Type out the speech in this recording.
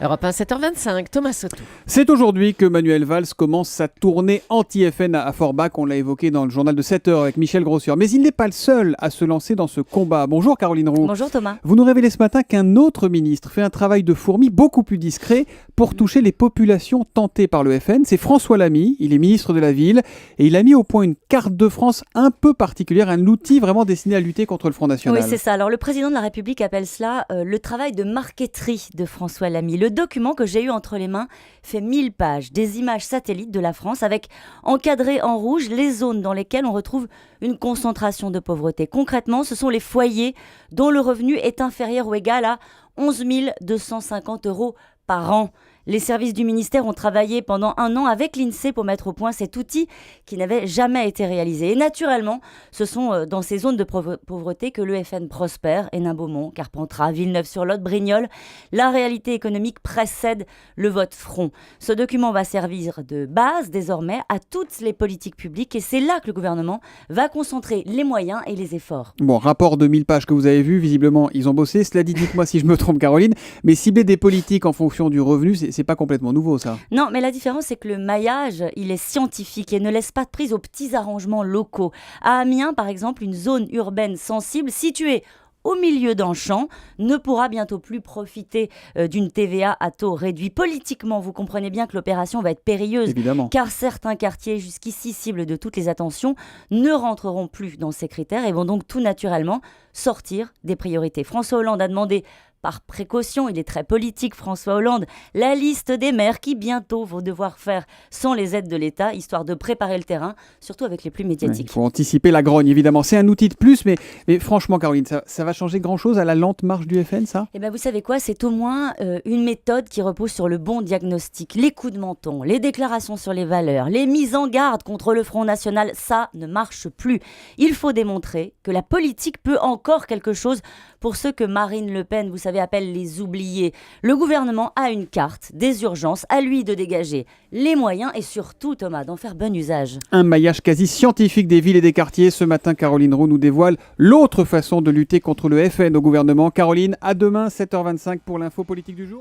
Europe 1, 7h25, Thomas Soto. C'est aujourd'hui que Manuel Valls commence sa tournée anti-FN à Forbach. On l'a évoqué dans le journal de 7h avec Michel Grossière. Mais il n'est pas le seul à se lancer dans ce combat. Bonjour Caroline Roux. Bonjour Thomas. Vous nous révélez ce matin qu'un autre ministre fait un travail de fourmi beaucoup plus discret pour toucher les populations tentées par le FN. C'est François Lamy, il est ministre de la Ville et il a mis au point une carte de France un peu particulière, un outil vraiment destiné à lutter contre le Front National. Oui, c'est ça. Alors le président de la République appelle cela le travail de marqueterie de François Lamy. Le document que j'ai eu entre les mains fait 1000 pages, des images satellites de la France avec encadrées en rouge les zones dans lesquelles on retrouve une concentration de pauvreté. Concrètement, ce sont les foyers dont le revenu est inférieur ou égal à 11 250 € par an. Les services du ministère ont travaillé pendant un an avec l'INSEE pour mettre au point cet outil qui n'avait jamais été réalisé. Et naturellement, ce sont dans ces zones de pauvreté que le FN prospère. Hénin-Beaumont, Carpentras, Villeneuve-sur-Lot, Brignoles. La réalité économique précède le vote front. Ce document va servir de base désormais à toutes les politiques publiques et c'est là que le gouvernement va concentrer les moyens et les efforts. Bon, rapport de 1000 pages que vous avez vu, visiblement ils ont bossé. Cela dit, dites-moi si je me trompe Caroline, mais cibler des politiques en fonction du revenu, c'est pas complètement nouveau ça. Non, mais la différence c'est que le maillage, il est scientifique et ne laisse pas de prise aux petits arrangements locaux. À Amiens, par exemple, une zone urbaine sensible située au milieu d'un champ, ne pourra bientôt plus profiter d'une TVA à taux réduit. Politiquement, vous comprenez bien que l'opération va être périlleuse, évidemment, car certains quartiers jusqu'ici cibles de toutes les attentions ne rentreront plus dans ces critères et vont donc tout naturellement sortir des priorités. François Hollande a demandé par précaution, il est très politique François Hollande, la liste des maires qui bientôt vont devoir faire sans les aides de l'État, histoire de préparer le terrain, surtout avec les plus médiatiques. Il faut anticiper la grogne, évidemment. C'est un outil de plus, mais franchement, Caroline, ça va changer grand-chose à la lente marche du FN, ça ? Eh bien, vous savez quoi ? C'est au moins une méthode qui repose sur le bon diagnostic. Les coups de menton, les déclarations sur les valeurs, les mises en garde contre le Front National, ça ne marche plus. Il faut démontrer que la politique peut encore quelque chose pour ceux que Marine Le Pen, vous savez, appelle les oubliés. Le gouvernement a une carte des urgences, à lui de dégager les moyens et surtout, Thomas, d'en faire bon usage. Un maillage quasi scientifique des villes et des quartiers. Ce matin, Caroline Roux nous dévoile l'autre façon de lutter contre le FN au gouvernement. Caroline, à demain, 7h25 pour l'info politique du jour.